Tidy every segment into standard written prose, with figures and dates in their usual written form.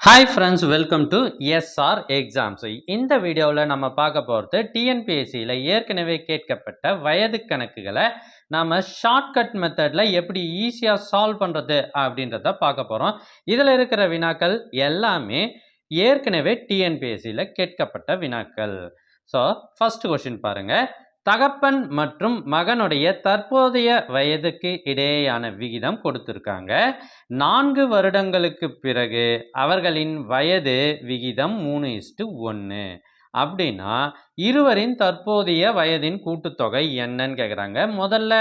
Hi friends, welcome to SR exams. இந்த வீடியோவில் நம்ம பார்க்க போகிறது டிஎன்பிஎஸ்சியில் ஏற்கனவே கேட்கப்பட்ட வயது கணக்குகளை நாம் ஷார்ட்கட் மெத்தடில் எப்படி ஈஸியாக சால்வ் பண்ணுறது அப்படின்றத பார்க்க போகிறோம். இதில் இருக்கிற வினாக்கள் எல்லாமே ஏற்கனவே டிஎன்பிஎஸ்சியில் கேட்கப்பட்ட வினாக்கள். ஸோ ஃபர்ஸ்ட் கொஸ்டின் பாருங்கள். தகப்பன் மற்றும் மகனுடைய தற்போதைய வயதுக்கு இடையேயான விகிதம் கொடுத்திருக்காங்க. 4 வருடங்களுக்கு பிறகு அவர்களின் வயது விகிதம் 3:1. அப்படின்னா இருவரின் தற்போதைய வயதின் கூட்டுத்தொகை என்னன்னு கேட்குறாங்க. முதல்ல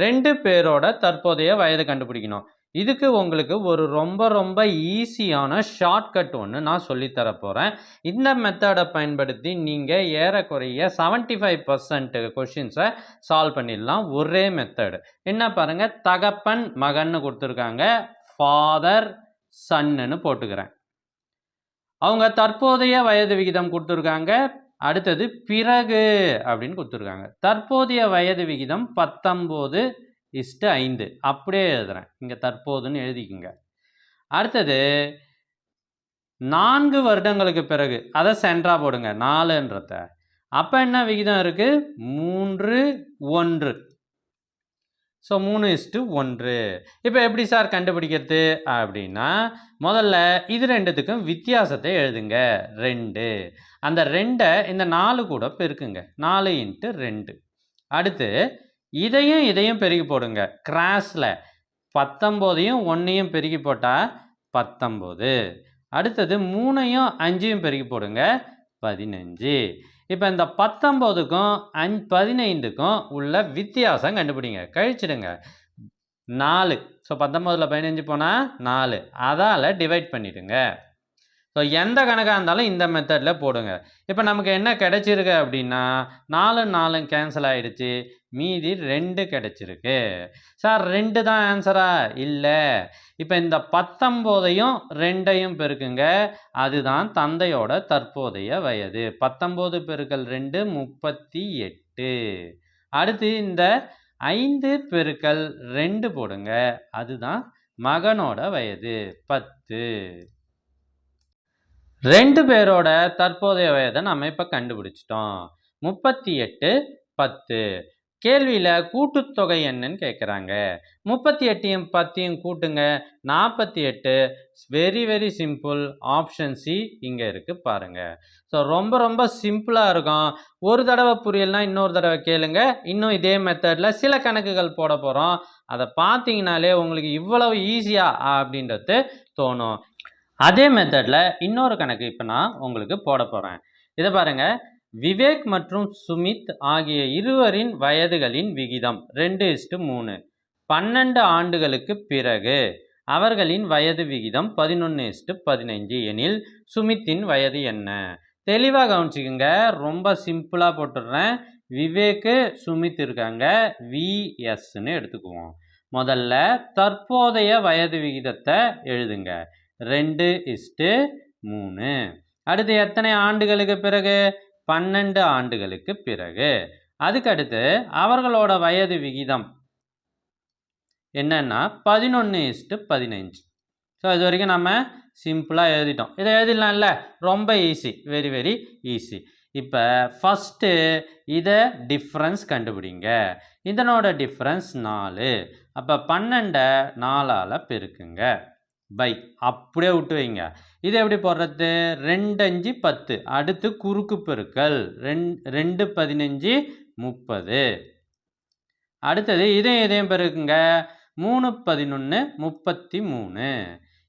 2 பேரோட தற்போதைய வயது கண்டுபிடிக்கணும். இதுக்கு உங்களுக்கு ஒரு ரொம்ப ஈஸியான ஷார்ட்கட் ஒன்று நான் சொல்லித்தர போகிறேன். இந்த மெத்தடை பயன்படுத்தி நீங்கள் ஏறக்குறைய 75% கொஷின்ஸை சால்வ் பண்ணிடலாம். ஒரே மெத்தடு என்ன பாருங்கள். தகப்பன் மகன்னு கொடுத்துருக்காங்க, ஃபாதர் சன்னு போட்டுக்கிறேன். அவங்க தற்போதைய வயது விகிதம் கொடுத்துருக்காங்க. அடுத்தது பிறகு அப்படின்னு கொடுத்துருக்காங்க. தற்போதைய வயது விகிதம் 19:5 அப்படியே எழுதுறேன். இங்கே தற்போதுன்னு எழுதிக்குங்க. அடுத்தது 4 வருடங்களுக்கு பிறகு அதை சென்ட்ரா போடுங்க 4ன்றத. அப்போ என்ன விகிதம் இருக்குது? 3:1. ஸோ 3:1. இப்போ எப்படி சார் கண்டுபிடிக்கிறது அப்படின்னா, முதல்ல இது ரெண்டுத்துக்கும் வித்தியாசத்தை எழுதுங்க. 2. அந்த 2 இந்த 4 கூட பெருக்குங்க. 4 × 2. அடுத்து இதையும் பெருக்கி போடுங்க. கிராஸில் 19ஐயும் 1ஐயும் பெருக்கி போட்டால் 19. அடுத்தது 3ஐயும் 5ஐயும் பெருக்கி போடுங்க. 15. இப்போ இந்த 19க்கும் 15க்கும் உள்ள வித்தியாசம் கண்டுபிடிங்க. கழிச்சிடுங்க. 4. ஸோ 19ல் 15 போனால் 4. அதால் டிவைட் பண்ணிவிடுங்க. ஸோ எந்த கணக்காக இருந்தாலும் இந்த மெத்தடில் போடுங்க. இப்போ நமக்கு என்ன கிடச்சிருக்கு அப்படின்னா 4 கேன்சல் ஆகிடுச்சு. மீதி 2 கிடச்சிருக்கு. சார் 2 தான் ஆன்சரா? இல்லை. இப்போ இந்த 19ஐயும் 2ஐயும் பெருக்குங்க. அதுதான் தந்தையோட தற்போதைய வயது. 19 பெருக்கல் 2 38. அடுத்து இந்த 5 பெருக்கல் 2 போடுங்க. அதுதான் மகனோட வயது 10. 2 பேரோட தற்போதைய வயதை நம்ம இப்போ கண்டுபிடிச்சிட்டோம். 38, 10. கேள்வியில் கூட்டுத்தொகை என்னன்னு கேட்குறாங்க. 38ஐயும் 10ஐயும் கூட்டுங்க. 48. Very simple. ஆப்ஷன் சி இங்கே இருக்குது பாருங்கள். ஸோ ரொம்ப சிம்பிளாக இருக்கும். ஒரு தடவை புரியலைன்னா இன்னொரு தடவை கேளுங்க. இன்னும் இதே மெத்தடில் சில கணக்குகள் போட போகிறோம். அதை பார்த்தீங்கனாலே உங்களுக்கு இவ்வளவு ஈஸியா அப்படின்றது தோணும். அதே மெத்தடில் இன்னொரு கணக்கு இப்போ நான் உங்களுக்கு போட போகிறேன். இதை பாருங்கள். விவேக் மற்றும் சுமித் ஆகிய இருவரின் வயதுகளின் விகிதம் 2:3. 12 ஆண்டுகளுக்கு பிறகு அவர்களின் வயது விகிதம் 11:15 எனில் சுமித்தின் வயது என்ன? தெளிவாக கவனிச்சுக்கோங்க. ரொம்ப சிம்பிளாக போட்டுடுறேன். விவேக்கு சுமித் இருக்காங்க. விஎஸ்ன்னு எடுத்துக்குவோம். முதல்ல தற்போதைய வயது விகிதத்தை எழுதுங்க. 2:3. அடுத்து எத்தனை ஆண்டுகளுக்கு பிறகு? 12 ஆண்டுகளுக்கு பிறகு. அதுக்கடுத்து அவர்களோட வயது விகிதம் என்னன்னா 11:15. ஸோ இது வரைக்கும் நம்ம சிம்பிளாக எழுதிட்டோம். இதை எழுதிடலாம்ல. ரொம்ப ஈஸி. Very easy. இப்போ ஃபஸ்ட்டு இதை டிஃப்ரென்ஸ் கண்டுபிடிங்க. இதனோட டிஃப்ரென்ஸ் 4. அப்போ 12 4ஆல் பெருக்குங்க. பை அப்படியே விட்டு வைங்க. இது எப்படி போடுறது? 2 5 10. அடுத்து குறுக்கு பெருக்கல் 2 15 30. அடுத்தது இதையும் பெருக்குங்க. 3 11 33.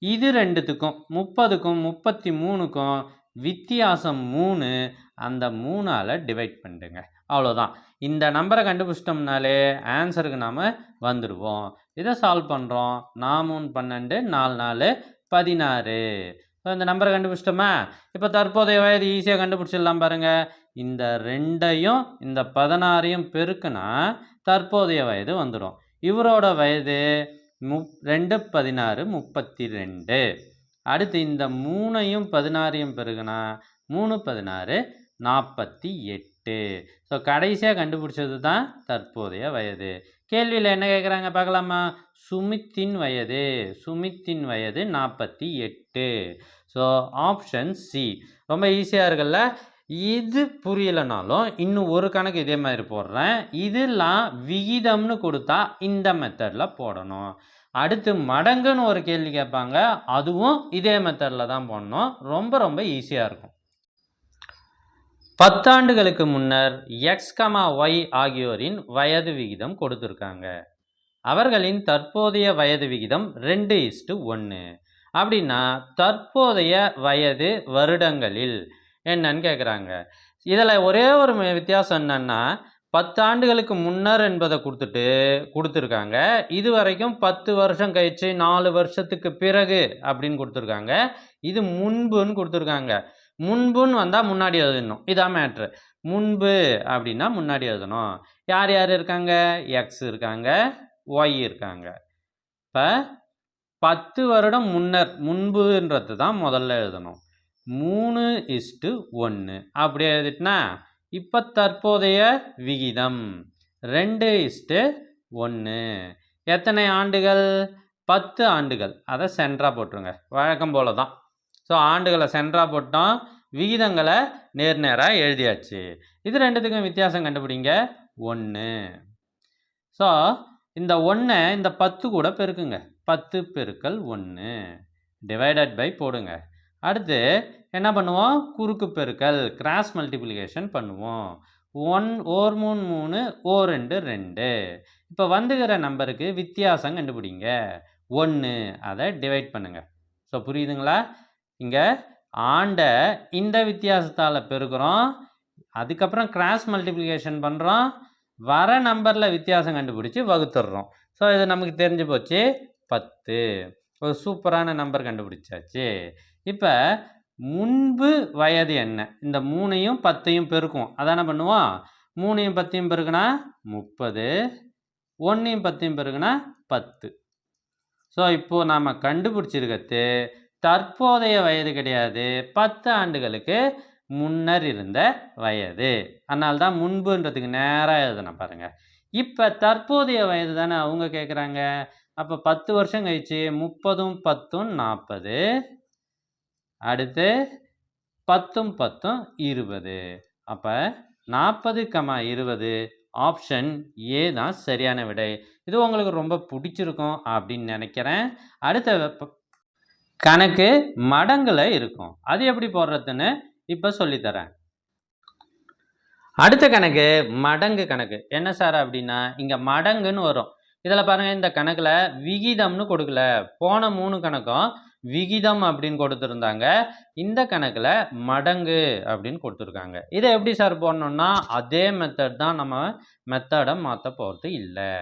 இது ரெண்டுத்துக்கும் 30க்கும் 33க்கும் வித்தியாசம் 3. அந்த 3ஆல் டிவைட் பண்ணிடுங்க. அவ்வளோதான். இந்த நம்பரை கண்டுபிடிச்சிட்டோம்னாலே ஆன்சருக்கு நாம் வந்துடுவோம். இதை சால்வ் பண்ணுறோம். 4 3 12 4 4 16. ஸோ இந்த நம்பரை கண்டுபிடிச்சிட்டோமா? இப்போ தற்போதைய வயது ஈஸியாக கண்டுபிடிச்சிடலாம் பாருங்கள். இந்த 2ஐயும் இந்த 16ஐயும் பெருக்குனா தற்போதைய வயது வந்துடும். இவரோட வயது 2 16 32. அடுத்து இந்த 3ஐயும் 16ஐயும் பெருக்குனா 3 16 48. ஸோ கடைசியாக கண்டுபிடிச்சது தான் தற்போதைய வயது. கேள்வியில் என்ன கேட்குறாங்க பார்க்கலாமா? சுமித்தின் வயது 48. So option C. ரொம்ப ஈஸியாக இருக்குல்ல? இது புரியலைனாலும் இன்னும் ஒரு கணக்கு இதே மாதிரி போடுறேன். இதெல்லாம் விகிதம்னு கொடுத்தா இந்த மெத்தடில் போடணும். அடுத்து மடங்குன்னு ஒரு கேள்வி கேட்பாங்க, அதுவும் இதே மெத்தடில் தான் போடணும். ரொம்ப ரொம்ப ஈஸியாக இருக்கும். 10 ஆண்டுகளுக்கு முன்னர் எக்ஸ், ஒய் ஆகியோரின் வயது விகிதம் கொடுத்துருக்காங்க. அவர்களின் தற்போதைய வயது விகிதம் 2:1. அப்படின்னா தற்போதைய வயது வருடங்களில் என்னன்னு கேட்குறாங்க. இதில் ஒரே ஒரு வித்தியாசம் என்னன்னா, 10 ஆண்டுகளுக்கு முன்னர் என்பதை கொடுத்துருக்காங்க. இது வரைக்கும் 10 வருஷம் கழிச்சு 4 வருஷத்துக்கு பிறகு அப்படின்னு கொடுத்துருக்காங்க. இது முன்புன்னு கொடுத்துருக்காங்க. முன்புன்னு வந்தால் முன்னாடி எழுதணும். இதான் மேட்ரு. முன்பு அப்படின்னா முன்னாடி எழுதணும். யார் யார் இருக்காங்க? எக்ஸ் இருக்காங்க, ஒய் இருக்காங்க. இப்போ 10 வருடம் முன்னர், முன்புன்றது தான் முதல்ல எழுதணும். 3:1 அப்படி எழுதிட்டுனா இப்போ தற்போதைய விகிதம் 2:1. எத்தனை ஆண்டுகள்? 10 ஆண்டுகள். அதை சென்டராக போட்டுருங்க, வழக்கம் போல தான். ஸோ ஆண்டுகளை சென்டராக போட்டோம், விகிதங்களை நேர்நேராக எழுதியாச்சு. இது ரெண்டுத்துக்கும் வித்தியாசம் கண்டுபிடிங்க. 1. ஸோ இந்த 1 இந்த 10 கூட பெருக்குங்க. 10 பெருக்கல் 1 டிவைடட் பை போடுங்க. அடுத்து என்ன பண்ணுவோம்? குறுக்கு பெருக்கல், கிராஸ் மல்டிப்ளிகேஷன் பண்ணுவோம். 1 ஓர் 3 3, ஓர் 2 2. இப்போ வந்துகிற நம்பருக்கு வித்தியாசம் கண்டுபிடிங்க. 1 அதை டிவைட் பண்ணுங்க. ஸோ புரியுதுங்களா? இங்கே ஆண்டை இந்த வித்தியாசத்தால் பெருக்கிறோம், அதுக்கப்புறம் கிராஸ் மல்டிப்ளிகேஷன் பண்ணுறோம், வர நம்பரில் வித்தியாசம் கண்டுபிடிச்சி வகுத்துடுறோம். ஸோ இது நமக்கு தெரிஞ்சு போச்சு 10. ஒரு சூப்பரான நம்பர் கண்டுபிடிச்சாச்சு. இப்போ முன்பு வயது என்ன? இந்த 3ஐயும் 10ஐயும் பெருக்கும். அதான பண்ணுவோம். 3ஐயும் 10ஐயும் பெருக்குனா 30, 1ஐயும் 10ஐயும் பெருக்குனா 10. ஸோ இப்போது நாம் கண்டுபிடிச்சிருக்கிறது தற்போதைய வயது கிடையாது, 10 ஆண்டுகளுக்கு முன்னர் இருந்த வயது. அதனால தான் முன்புன்றதுக்கு நேராக எழுதணும் பாருங்கள். இப்போ தற்போதைய வயது தானே அவங்க கேட்குறாங்க. அப்போ 10 வருஷம் கழிச்சு 30ம் 10ம் 40, அடுத்து 10ம் 10ம் 20. அப்போ 40, 20 ஆப்ஷன் ஏ தான் சரியான விடை. இது உங்களுக்கு ரொம்ப பிடிச்சிருக்கும் அப்படின்னு நினைக்கிறேன். அடுத்த கணக்கு மடங்குல இருக்கும். அது எப்படி போடுறதுன்னு இப்போ சொல்லித்தரேன். அடுத்த கணக்கு மடங்கு கணக்கு. என்ன சார் அப்படின்னா, இங்கே மடங்குன்னு வரும். இதில் பாருங்கள், இந்த கணக்கில் விகிதம்னு கொடுக்கல. போன 3 கணக்கும் விகிதம் அப்படின்னு கொடுத்துருந்தாங்க. இந்த கணக்கில் மடங்கு அப்படின்னு கொடுத்துருக்காங்க. இதை எப்படி சார் போடணும்னா, அதே மெத்தட் தான். நம்ம மெத்தடை மாற்ற போகிறது இல்லை.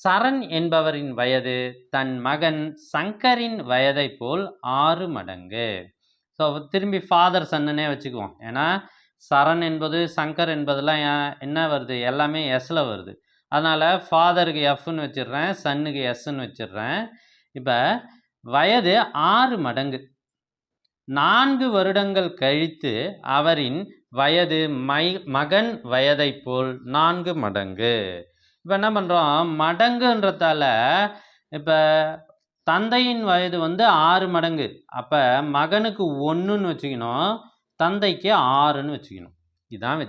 சரண் என்பவரின் வயது தன் மகன் சங்கரின் வயதை போல் 6 மடங்கு. ஸோ திரும்பி ஃபாதர் சன்னே வச்சுக்குவோம். ஏன்னா சரண் என்பது சங்கர் என்பதெல்லாம் என்ன வருது? எல்லாமே எஸ்ஸில் வருது. அதனால் ஃபாதருக்கு எஃப்னு வச்சிடுறேன், சன்னுக்கு எஸ்ன்னு வச்சிடுறேன். இப்போ வயது 6 மடங்கு. 4 வருடங்கள் கழித்து அவரின் வயது மகன் வயதை போல் 4 மடங்கு. இப்போ என்ன பண்ணுறோம்? மடங்குன்றதால இப்போ தந்தையின் வயது 6 மடங்கு. அப்போ மகனுக்கு 1ன்னு வச்சுக்கணும், தந்தைக்கு 6ன்னு வச்சுக்கணும். இதுதான்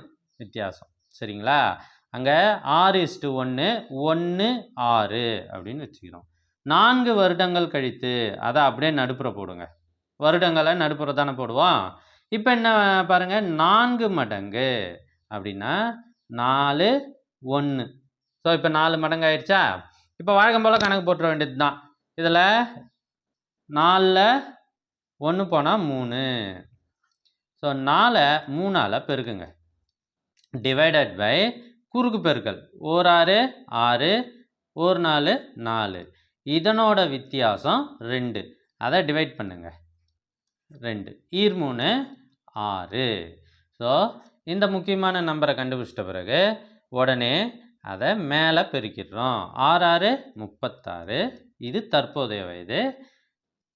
வித்தியாசம். சரிங்களா? அங்கே 6:1, 1 6 அப்படின்னு வச்சுக்கிறோம். 4 வருடங்கள் கழித்து அதை அப்படியே நடுப்புற போடுங்க. வருடங்களை நடுப்புற தானே போடுவோம். இப்போ என்ன பாருங்கள், 4 மடங்கு அப்படின்னா 4 1. ஸோ இப்போ 4 மடங்கு ஆயிடுச்சா? இப்போ வழக்கம் போல் கணக்கு போட்டுற வேண்டியது தான். இதில் 4ல் 1 போனால் 3. ஸோ 4 3ஆல் பெருக்குங்க. டிவைடட் பை குறுக்கு பெருக்கல். ஓர் 6 6, ஓர் 4 4. இதனோட வித்தியாசம் 2. அதை டிவைட் பண்ணுங்க. 2 ஈர் 3 6. ஸோ இந்த முக்கியமான நம்பரை கண்டுபிடிச்சிட்ட பிறகு உடனே அதை மேலே பெருக்கிடுறோம். 6 6 36. இது தற்போதைய வயது.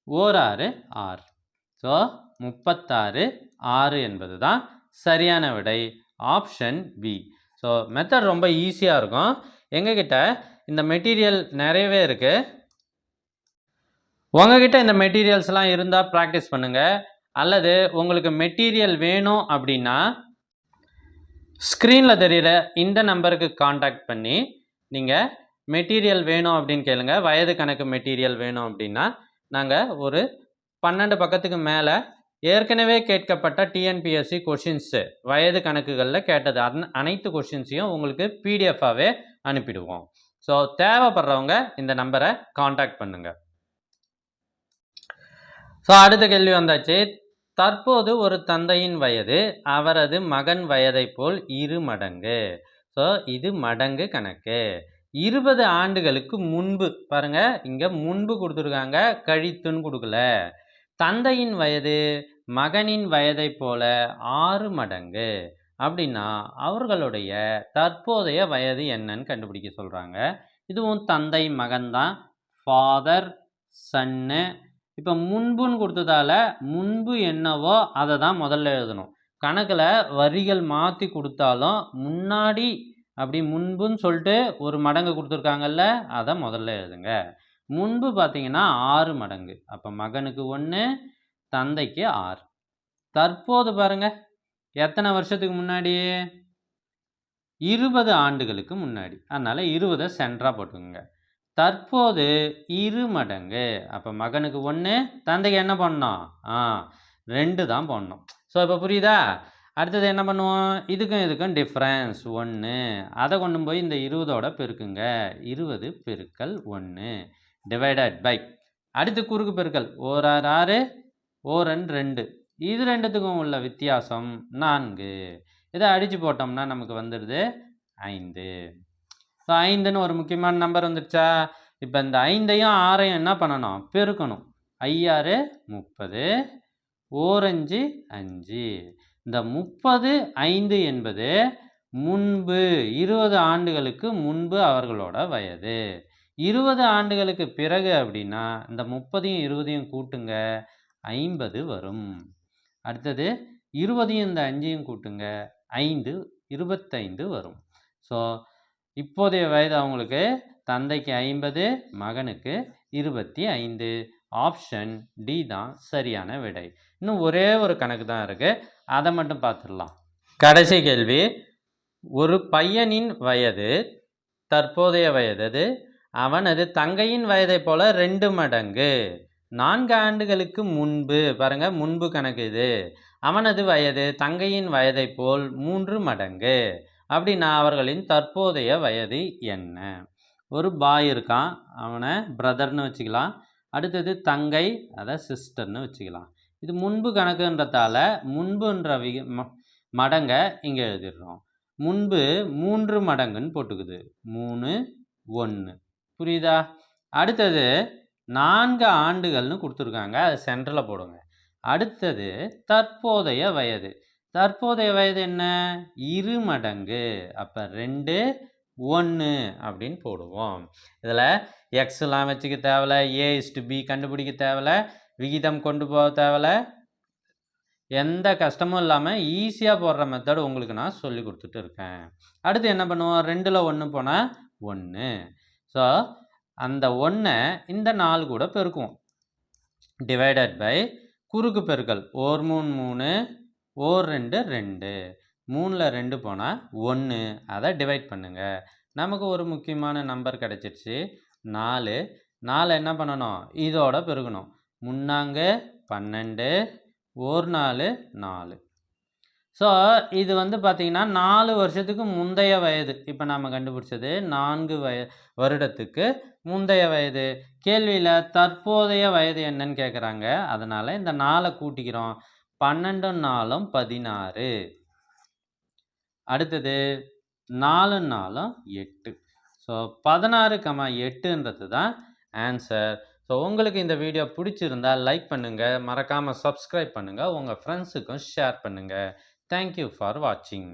ஓர் 6 6. ஸோ 36 6 என்பது தான் சரியான விடை. Option B. ஸோ மெத்தட் ரொம்ப ஈஸியாக இருக்கும். எங்ககிட்ட இந்த மெட்டீரியல் நிறையவே இருக்குது. உங்ககிட்ட இந்த மெட்டீரியல்ஸ்லாம் இருந்தால் ப்ராக்டிஸ் பண்ணுங்கள். அல்லது உங்களுக்கு மெட்டீரியல் வேணும் அப்படின்னா ஸ்க்ரீனில் தெரிகிற இந்த நம்பருக்கு காண்டாக்ட் பண்ணி நீங்கள் மெட்டீரியல் வேணும் அப்படின்னு கேளுங்க. வயது கணக்கு மெட்டீரியல் வேணும் அப்படின்னா நாங்கள் ஒரு 12 பக்கத்துக்கு மேலே ஏற்கனவே கேட்கப்பட்ட டிஎன்பிஎஸ்சி கொஷின்ஸு வயது கணக்குகளில் கேட்டது அனைத்து கொஷின்ஸையும் உங்களுக்கு பிடிஎஃபாகவே அனுப்பிடுவோம். ஸோ தேவைப்படுறவங்க இந்த நம்பரை காண்டாக்ட் பண்ணுங்கள். ஸோ அடுத்த கேள்வி வந்தாச்சு. தற்போது ஒரு தந்தையின் வயது அவரது மகன் வயதை போல் 2 மடங்கு. ஸோ இது மடங்கு கணக்கு. 20 ஆண்டுகளுக்கு முன்பு பாருங்க, இங்கே முன்பு கொடுத்துருக்காங்க, கழித்துன்னு கொடுக்கல. தந்தையின் வயது மகனின் வயதை போல 6 மடங்கு அப்படின்னா அவர்களுடைய தற்போதைய வயது என்னன்னு கண்டுபிடிக்க சொல்கிறாங்க. இதுவும் தந்தை மகன் தான், ஃபாதர் சன்னு. இப்போ முன்புன்னு கொடுத்ததால முன்பு என்னவோ அதை தான் முதல்ல எழுதணும். கணக்கில் வரிகள் மாற்றி கொடுத்தாலும் முன்னாடி அப்படி முன்புன்னு சொல்லிட்டு ஒரு மடங்கு கொடுத்துருக்காங்கல்ல, அதை முதல்ல எழுதுங்க. முன்பு பார்த்தீங்கன்னா 6 மடங்கு. அப்போ மகனுக்கு 1, தந்தைக்கு 6. தற்போது பாருங்க, எத்தனை வருஷத்துக்கு முன்னாடி? 20 ஆண்டுகளுக்கு முன்னாடி. அதனால் 20 சென்டராக போட்டுக்கோங்க. தற்போது 2 மடங்கு. அப்போ மகனுக்கு 1, தந்தைக்கு என்ன பண்ணணும்? 2 தான் போடணும். ஸோ இப்போ புரியுதா? அடுத்தது என்ன பண்ணுவோம்? இதுக்கும் டிஃப்ரென்ஸ் 1. அதை கொண்டு போய் இந்த 20ஓட பெருக்குங்க. 20 பெருக்கல் 1 டிவைடட் பை. அடுத்து குறுக்கு பெருக்கல். 1 6 6, 1 2. இது ரெண்டுத்துக்கும் உள்ள வித்தியாசம் 4. இதை அடித்து போட்டோம்னா நமக்கு வந்துடுது 5. ஸோ 5ன்னு ஒரு முக்கியமான நம்பர் வந்துடுச்சா? இப்போ இந்த 5ஐயும் 6ஐயும் என்ன பண்ணணும்? பெருக்கணும். 5 6 30, 1 5 5. இந்த 30 5 என்பது முன்பு 20 ஆண்டுகளுக்கு முன்பு அவர்களோட வயது. 20 ஆண்டுகளுக்கு பிறகு அப்படின்னா இந்த 30ஐயும் 20ஐயும் கூட்டுங்க, 50 வரும். அடுத்தது 20ஐயும் இந்த 5ஐயும் கூட்டுங்க, 5 25 வரும். ஸோ இப்போதைய வயது அவங்களுக்கு தந்தைக்கு 50, மகனுக்கு 25. ஆப்ஷன் டி தான் சரியான விடை. இன்னும் ஒரே ஒரு கணக்கு தான் இருக்குது, அதை மட்டும் பார்த்துடலாம். கடைசி கேள்வி. ஒரு பையனின் வயது தற்போதைய வயது அவனது தங்கையின் வயதை போல 2 மடங்கு. 4 ஆண்டுகளுக்கு முன்பு பாருங்க, முன்பு கணக்கு இது. அவனது வயது தங்கையின் வயதை போல் 3 மடங்கு அப்படின்னா அவர்களின் தற்போதைய வயது என்ன? ஒரு பாய் இருக்கான், அவனை பிரதர்னு வச்சுக்கலாம். அடுத்தது தங்கை, அதை சிஸ்டர்னு வச்சுக்கலாம். இது முன்பு கணக்குன்றதால முன்புன்ற மடங்கை இங்கே எழுதிடுறோம். முன்பு 3 மடங்குன்னு போட்டுக்குது. 3 1. புரியுதா? அடுத்தது 4 ஆண்டுகள்னு கொடுத்துருக்காங்க, அது சென்டரில் போடுங்க. அடுத்தது தற்போதைய வயது. தற்போதைய வயது என்ன? 2 மடங்கு. அப்போ 2 1 அப்படின்னு போடுவோம். இதில் எக்ஸ்லாம் வச்சுக்க தேவையில்ல, A/B கண்டுபிடிக்க தேவையில்ல, விகிதம் கொண்டு போக தேவையில்ல, எந்த கஷ்டமும் இல்லாமல் ஈஸியாக போடுற மெத்தட் உங்களுக்கு நான் சொல்லி கொடுத்துட்டு இருக்கேன். அடுத்து என்ன பண்ணுவோம்? 2ல் 1 போனால் 1. ஸோ அந்த 1ஐ இந்த 4 கூட பெருக்குவோம். டிவைடட் பை குறுக்கு பெருக்கல். 1 3 3, 1 2 2. 3ல் 2 போனால் 1. அதை டிவைட் பண்ணுங்கள். நமக்கு ஒரு முக்கியமான நம்பர் கிடச்சிருச்சு 4. 4 என்ன பண்ணணும்? இதோட பெருக்கணும். 3 12, 1 4 4. ஸோ இது வந்து பார்த்திங்கன்னா 4 வருஷத்துக்கு முந்தைய வயது. இப்போ நாம் கண்டுபிடிச்சது 4 வருடத்துக்கு முந்தைய வயது. கேள்வியில் தற்போதைய வயது என்னன்னு கேட்குறாங்க, அதனால் இந்த 4 கூட்டிக்கிறோம். 12 4 16. அடுத்தது 4 4 8. ஸோ 16, 8ன்றது தான் ஆன்சர். ஸோ உங்களுக்கு இந்த வீடியோ பிடிச்சிருந்தால் லைக் பண்ணுங்கள், மறக்காமல் சப்ஸ்கிரைப் பண்ணுங்கள், உங்கள் ஃப்ரெண்ட்ஸுக்கும் ஷேர் பண்ணுங்கள். தேங்க்யூ ஃபார் வாட்சிங்.